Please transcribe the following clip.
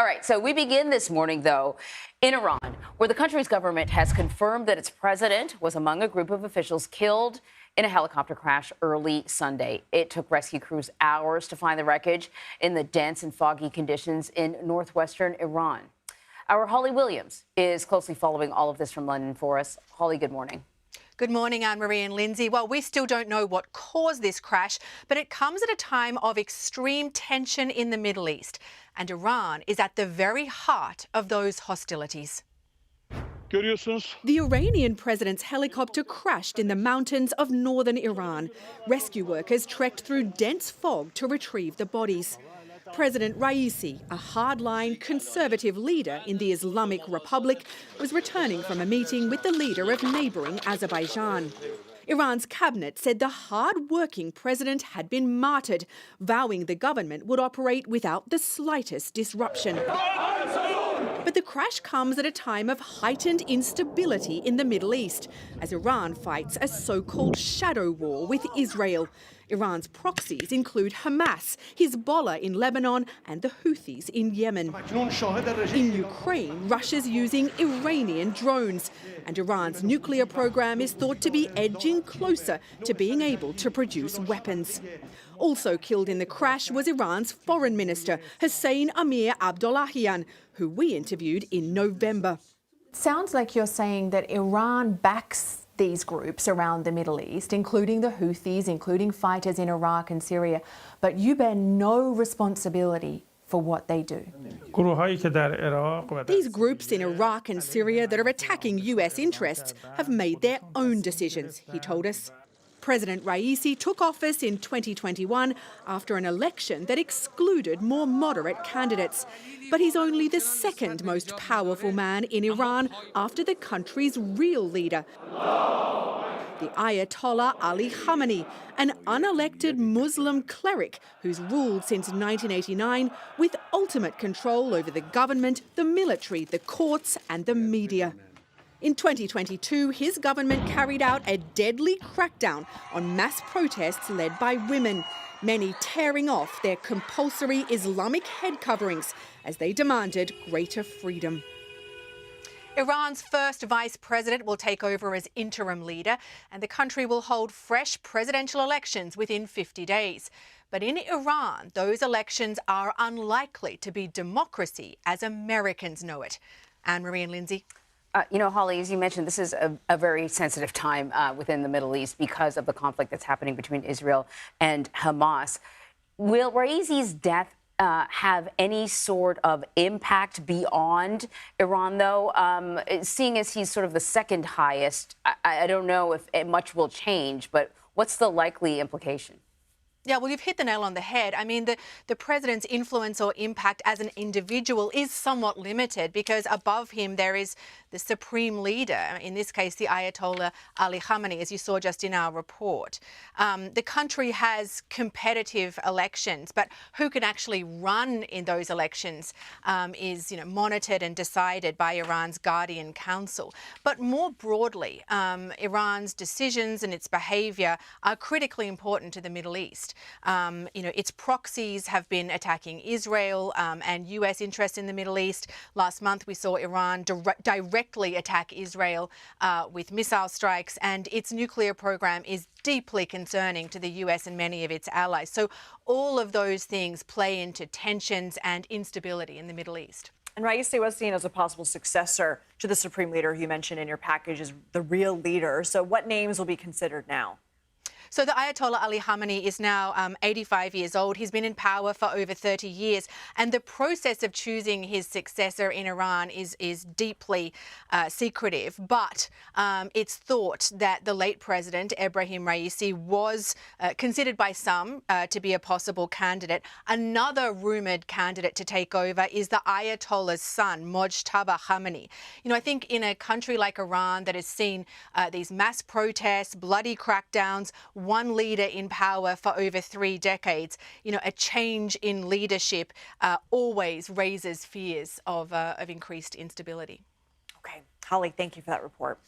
All right, so we begin this morning, though, in Iran, where the country's government has confirmed that its president was among a group of officials killed in a helicopter crash early Sunday. It took rescue crews hours to find the wreckage in the dense and foggy conditions in northwestern Iran. Our Holly Williams is closely following all of this from London for us. Holly, good morning. Good morning, Anne-Marie and Lindsay. Well, we still don't know what caused this crash, but it comes at a time of extreme tension in the Middle East. And Iran is at the very heart of those hostilities. The Iranian president's helicopter crashed in the mountains of northern Iran. Rescue workers trekked through dense fog to retrieve the bodies. President Raisi, a hardline conservative leader in the Islamic Republic, was returning from a meeting with the leader of neighbouring Azerbaijan. Iran's cabinet said the hard-working president had been martyred, vowing the government would operate without the slightest disruption. But the crash comes at a time of heightened instability in the Middle East, as Iran fights a so-called shadow war with Israel. Iran's proxies include Hamas, Hezbollah in Lebanon and the Houthis in Yemen. In Ukraine, Russia's using Iranian drones, and Iran's nuclear program is thought to be edging closer to being able to produce weapons. Also killed in the crash was Iran's foreign minister, Hossein Amir Abdollahian, who we interviewed in November. Sounds like you're saying that Iran backs these groups around the Middle East, including the Houthis, including fighters in Iraq and Syria, but you bear no responsibility for what they do. These groups in Iraq and Syria that are attacking US interests have made their own decisions, he told us. President Raisi took office in 2021 after an election that excluded more moderate candidates. But he's only the second most powerful man in Iran after the country's real leader, the Ayatollah Ali Khamenei, an unelected Muslim cleric who's ruled since 1989 with ultimate control over the government, the military, the courts and the media. In 2022, his government carried out a deadly crackdown on mass protests led by women, many tearing off their compulsory Islamic head coverings as they demanded greater freedom. Iran's first vice president will take over as interim leader, and the country will hold fresh presidential elections within 50 days. But in Iran, those elections are unlikely to be democracy as Americans know it. Anne-Marie and Lindsay. Holly, as you mentioned, this is a very sensitive time within the Middle East because of the conflict that's happening between Israel and Hamas. Will Raisi's death have any sort of impact beyond Iran, though? Seeing as he's sort of the second highest, I don't know if much will change, but what's the likely implication? Yeah, well, you've hit the nail on the head. I mean, the president's influence or impact as an individual is somewhat limited because above him there is the supreme leader, in this case, the Ayatollah Ali Khamenei, as you saw just in our report. The country has competitive elections, but who can actually run in those elections is, monitored and decided by Iran's Guardian Council. But more broadly, Iran's decisions and its behaviour are critically important to the Middle East. Its proxies have been attacking Israel and US interests in the Middle East. Last month, we saw Iran directly attack Israel with missile strikes, and its nuclear program is deeply concerning to the US and many of its allies. So all of those things play into tensions and instability in the Middle East. And Raisi was seen as a possible successor to the supreme leader you mentioned in your package as the real leader. So what names will be considered now? So the Ayatollah Ali Khamenei is now 85 years old. He's been in power for over 30 years. And the process of choosing his successor in Iran is deeply secretive. But it's thought that the late President Ebrahim Raisi was considered by some to be a possible candidate. Another rumoured candidate to take over is the Ayatollah's son, Mojtaba Khamenei. I think in a country like Iran that has seen these mass protests, bloody crackdowns, one leader in power for over 3 decades, a change in leadership always raises fears of increased instability. Okay. Holly, thank you for that report.